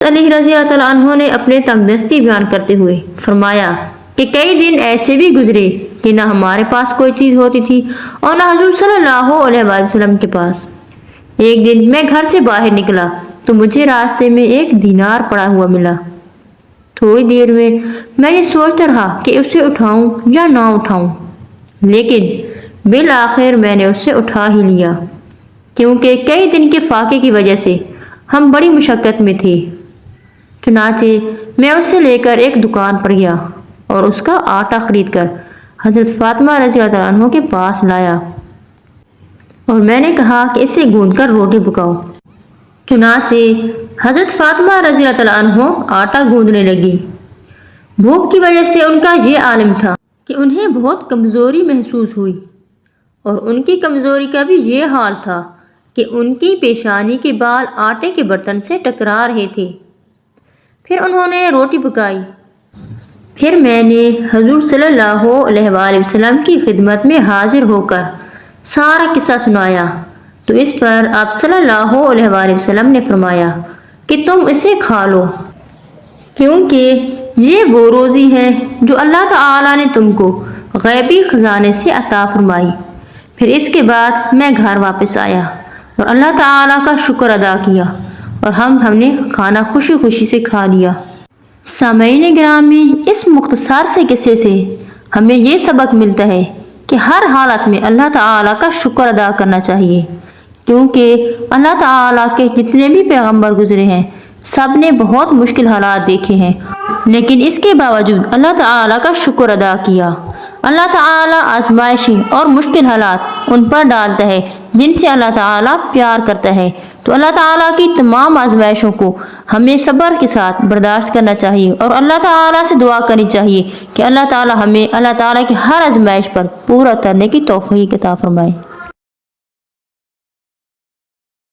علی رضی اللہ تعالیٰ عنہ نے اپنے تنگ دستی بیان کرتے ہوئے فرمایا کہ کئی دن ایسے بھی گزرے کہ نہ ہمارے پاس کوئی چیز ہوتی تھی اور نہ حضور صلی اللہ علیہ وآلہ وسلم کے پاس۔ ایک دن میں گھر سے باہر نکلا تو مجھے راستے میں ایک دینار پڑا ہوا ملا۔ تھوڑی دیر میں یہ سوچتا رہا کہ اسے اٹھاؤں یا نہ اٹھاؤں، لیکن بالآخر میں نے اسے اٹھا ہی لیا، کیونکہ کئی دن کے فاقے کی وجہ سے ہم بڑی مشقت میں تھے۔ چنانچہ میں اسے لے کر ایک دکان پر گیا اور اس کا آٹا خرید کر حضرت فاطمہ رضی اللہ عنہ کے پاس لایا اور میں نے کہا کہ اسے گوندھ کر روٹی پکاؤ۔ چنانچہ حضرت فاطمہ رضی اللہ عنہ آٹا گوندھنے لگی۔ بھوک کی وجہ سے ان کا یہ عالم تھا کہ انہیں بہت کمزوری محسوس ہوئی، اور ان کی کمزوری کا بھی یہ حال تھا کہ ان کی پیشانی کے بال آٹے کے برتن سے ٹکرا رہے تھے۔ پھر انہوں نے روٹی پکائی۔ پھر میں نے حضور صلی اللہ علیہ وآلہ وسلم کی خدمت میں حاضر ہو کر سارا قصہ سنایا، تو اس پر آپ صلی اللہ علیہ وآلہ وسلم نے فرمایا کہ تم اسے کھا لو، کیونکہ یہ وہ روزی ہے جو اللہ تعالیٰ نے تم کو غیبی خزانے سے عطا فرمائی۔ پھر اس کے بعد میں گھر واپس آیا اور اللہ تعالیٰ کا شکر ادا کیا، اور ہم نے کھانا خوشی خوشی سے کھا لیا۔ سامعین گرامی، اس مختصر سے قصے سے ہمیں یہ سبق ملتا ہے کہ ہر حالت میں اللہ تعالیٰ کا شکر ادا کرنا چاہیے، کیونکہ اللہ تعالیٰ کے جتنے بھی پیغمبر گزرے ہیں سب نے بہت مشکل حالات دیکھے ہیں، لیکن اس کے باوجود اللہ تعالیٰ کا شکر ادا کیا۔ اللہ تعالیٰ آزمائشیں اور مشکل حالات ان پر ڈالتا ہے جن سے اللہ تعالیٰ پیار کرتا ہے، تو اللہ تعالیٰ کی تمام آزمائشوں کو ہمیں صبر کے ساتھ برداشت کرنا چاہیے، اور اللہ تعالیٰ سے دعا کرنی چاہیے کہ اللہ تعالیٰ ہمیں اللہ تعالیٰ کی ہر آزمائش پر پورا اترنے کی توفیق عطا فرمائے۔